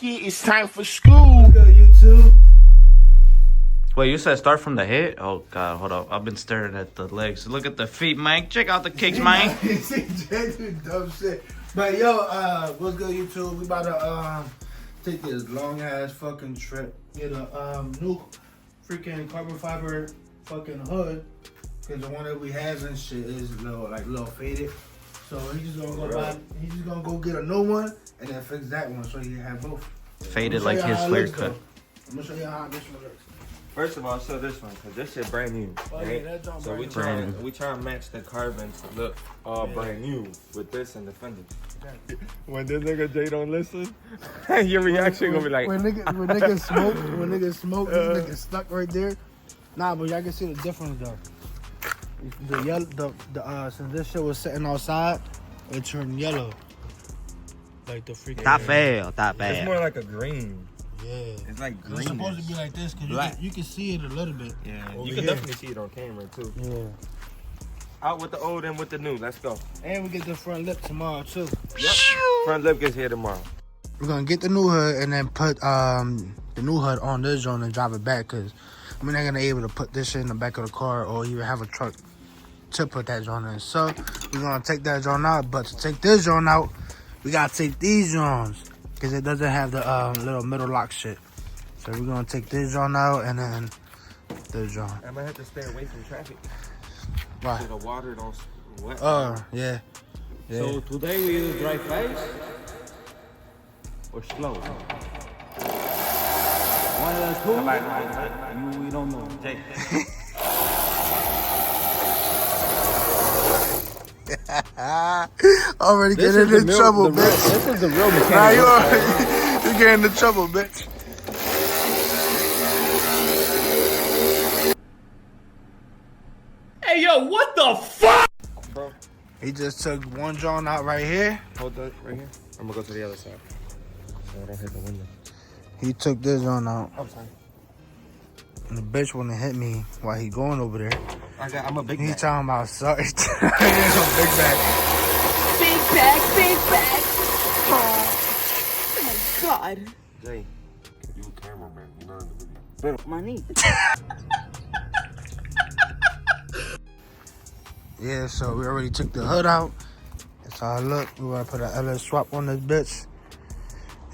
kid, it's time for school. Go YouTube. Wait, you said start from the head? Oh god, hold up. I've been staring at the legs. Look at the feet, man. Check out the kicks, man. Dumb shit. But yo, what's good YouTube? We about to take this long ass fucking trip. Get a new freaking carbon fiber fucking hood. Cause the one that we have and shit is little faded. So he's just gonna go get a new one and then fix that one so he can have both. Faded like his flare cut. I'm gonna show you how this one looks. First of all, show this one because this shit brand new. Oh, right? yeah, that's so we try to match the carbon to look all brand new with this and the fender. When this nigga Jay don't listen, your reaction gonna be like. When niggas smoke, this nigga stuck right there. Nah, but y'all can see the difference though. The yellow, since this shit was sitting outside, it turned yellow. Like the freaking. That bad. It's more like a green. Yeah. It's like green. It's supposed to be like this because you can see it a little bit. Yeah. Over You can here. definitely see it on camera too. Yeah. Out with the old and with the new. Let's go. And we get the front lip tomorrow too. Yep. Front lip gets here tomorrow. We're gonna get the new hood and then put the new hood on this joint and drive it back because we're not gonna be able to put this shit in the back of the car or even have a truck to put that joint in. So we're gonna take that joint out, but to take this joint out, we gotta take these joints because it doesn't have the little middle lock shit. So we're gonna take this joint out and then this joint. I might have to stay away from traffic. Why? So the water don't wet. Yeah. So today we will drive fast or slow? One of the two? We don't know. Jay. Already getting in trouble, bitch. This is the real mechanic. Nah, you getting in trouble, bitch. Hey, yo, what the fuck? Bro, He just took one joint out right here. hold that right here. I'm gonna go to the other side. So I don't hit the window. He took this joint out. I'm sorry. And the bitch wanna hit me while he going over there. I'm a big He man. talking about sorry. He's a big bag. Big bag, big bag. Oh my god. Jay. You a cameraman, you're not in the video. My knee. Yeah, so we already took the hood out. That's how it look. We're gonna put an LS swap on this bitch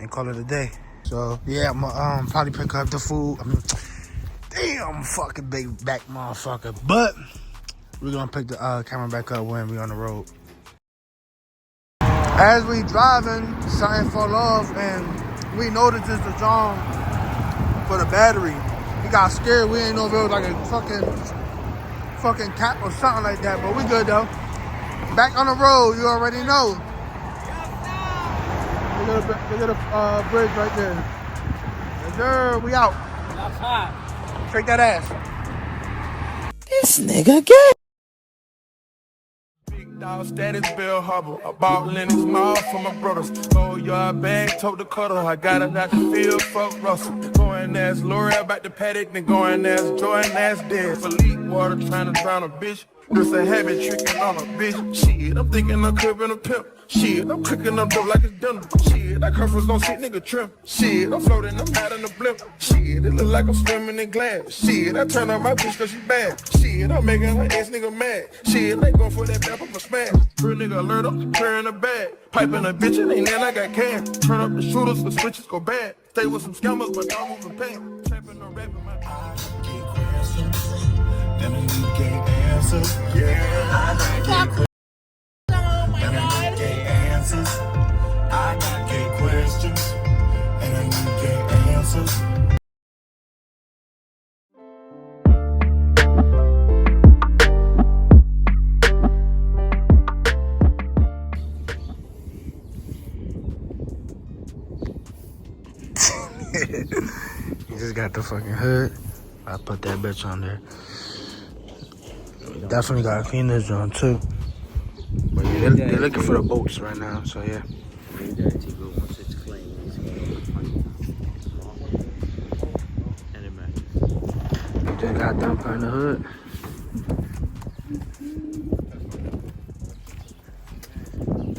and call it a day. So yeah, I'm gonna probably pick up the food. I mean, damn fucking big back motherfucker. But we're gonna pick the camera back up when we on the road. As we driving, something fall off and we noticed it's the John for the battery. We got scared. We ain't know if it was like a fucking cap or something like that, but we good though. Back on the road, you already know. Look at the bridge right there. Yes, sir, we out. Shake that ass. This nigga gay. Big dog status, Bill Hubble. A ball in his mouth for my brothers. Oh, your bag, tote the cutter. I got it out the field, fuck Russell. Going as L'Oreal about the paddock, then going as Jordan as dead. Philippe water trying to drown a bitch. Just a habit tricking on a bitch. Shit, I'm thinking I'm cribbing a pimp. Shit, I'm cooking up dope like it's dinner. Shit, that curfew's gon' sit nigga trim. Shit, I'm floating, I'm out in the blimp. Shit, it look like I'm swimming in glass. Shit, I turn on my bitch cause she bad. Shit, I'm making her ex nigga mad. Shit, they going for that back up a smash. Real nigga alert up, clearing the bag. Piping a bitch, and ain't then I got cash. Turn up the shooters, the switches go bad. Stay with some scammers, but don't move the pain. Trapping no rap in my and you get answers, yeah. I got get answers. I got get questions, and you get answers. You just got the fucking hood. I put that bitch on there. Definitely gotta clean this joint too. But yeah, they're looking for the bolts right now, so yeah. Once it's clean, it's Just got them putting the hood.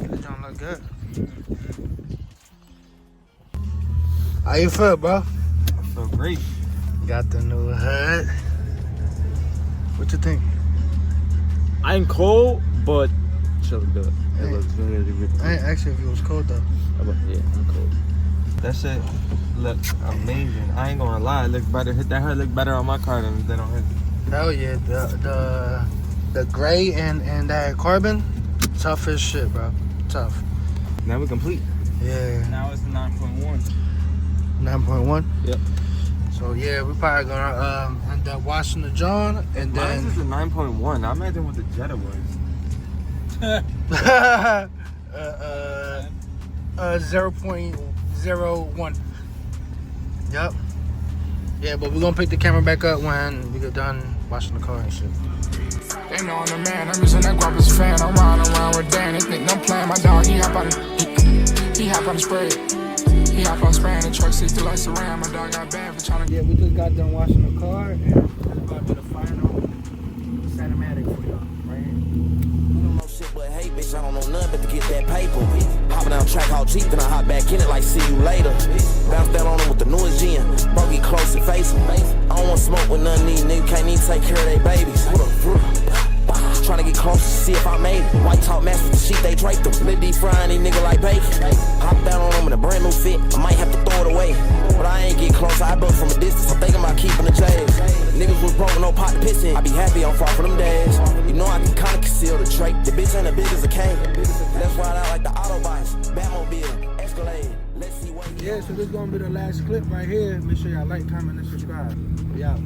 This don't look good. How you feel, bro? I feel great. Got the new hood. What you think? I ain't cold, but shit look good. It Hey. looks very good. I ain't asked you if it was cold though. Yeah, I'm cold. That shit look amazing. I ain't gonna lie, it looks better. That hood look better on my car than it did on his. Hell yeah, the gray and that carbon, tough as shit, bro. Tough. Now we complete. Yeah. Now it's 9.1. 9.1. Yep. So yeah, we probably gonna end up washing the John and Mine is then a 9.1. I imagine what the Jetta was. 0.01. Yep. Yeah, but we're gonna pick the camera back up when we get done washing the car and shit. They know I'm the man, I'm using that guap as a fan. I'm riding around with Dan, they think I'm playing my dog. He hop on the spray. He hop on spraying the truck, see through like saran. My dog got bad for trying to. Yeah, we just got done washing the car and we're about to do the final cinematic for y'all, right here. No shit but hate, bitch. I don't know nothing but to get that paper. Hopping down track all cheap, then I hop back in it like see you later. Bounce down on them with the newest gin. Bro, get close and face them. I don't want smoke with none of these niggas. Can't even take care of their babies. Trying to get close to see if I made it. White top match with the sheet, they draped them. Lil D frying these niggas like bacon. Hop down on them in a brand new fit. I might have to throw it away. But I ain't get close, I built from a distance. I'm thinking about keeping the J's. Niggas was broke, no pot to piss in. I be happy I'm far from them days. You know I can kinda conceal the trait. The bitch ain't as big as a cane. Let's ride out like the Autobots. Batmobile, Escalade. Let's see what Yeah, so this is gonna be the last clip right here. Make sure y'all like, comment, and subscribe. We out.